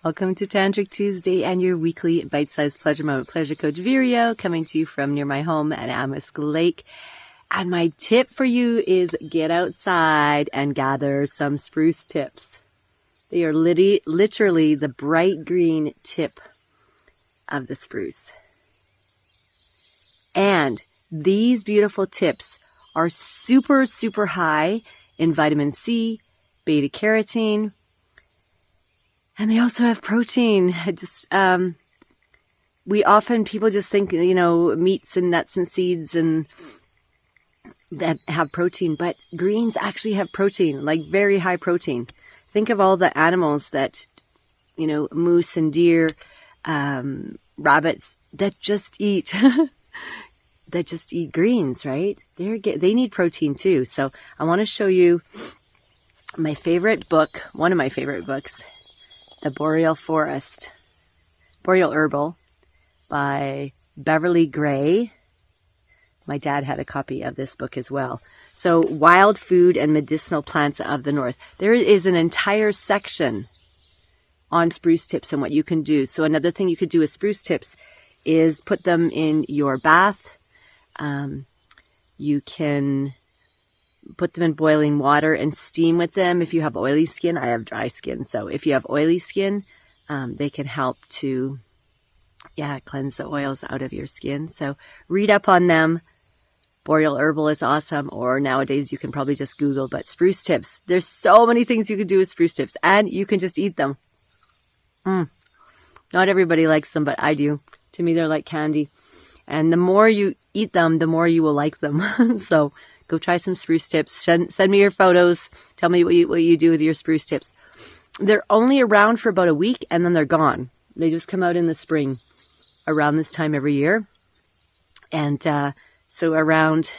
Welcome to Tantric Tuesday and your weekly bite-sized pleasure moment. Pleasure Coach Vireo coming to you from near my home at Amisk Lake. And my tip for you is get outside and gather some spruce tips. They are literally the bright green tip of the spruce. And these beautiful tips are super, super high in vitamin C, beta carotene, and they also have protein. People just think, meats and nuts and seeds and that have protein, but greens actually have protein, like very high protein. Think of all the animals that, moose and deer, rabbits that just eat, greens, right? They need protein too. So I want to show you my favorite book, one of my favorite books, The Boreal Herbal by Beverly Gray. My dad had a copy of this book as well. So wild food and medicinal plants of the north. There is an entire section on spruce tips and what you can do. So another thing you could do with spruce tips is put them in your bath. You can put them in boiling water and steam with them. If you have oily skin, I have dry skin. So if you have oily skin, they can help to, cleanse the oils out of your skin. So read up on them. Boreal Herbal is awesome. Or nowadays you can probably just Google, but spruce tips. There's so many things you can do with spruce tips and you can just eat them. Not everybody likes them, but I do. To me, they're like candy. And the more you eat them, the more you will like them. So go try some spruce tips. Send me your photos. Tell me what you do with your spruce tips. They're only around for about a week and then they're gone. They just come out in the spring around this time every year. And so around,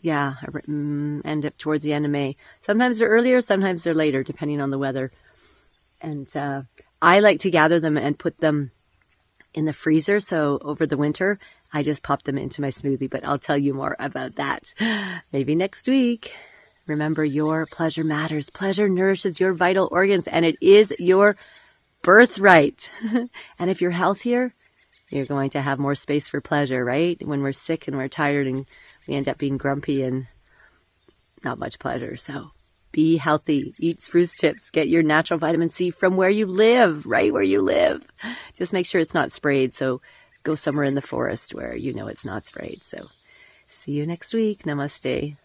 end up towards the end of May. Sometimes they're earlier, sometimes they're later, depending on the weather. And I like to gather them and put them in the freezer. So over the winter, I just pop them into my smoothie, but I'll tell you more about that maybe next week. Remember, your pleasure matters. Pleasure nourishes your vital organs, and it is your birthright. And if you're healthier, you're going to have more space for pleasure, right? When we're sick and we're tired and we end up being grumpy and not much pleasure. So be healthy. Eat spruce tips. Get your natural vitamin C from where you live, right where you live. Just make sure it's not sprayed. So go somewhere in the forest where it's not sprayed. So see you next week. Namaste.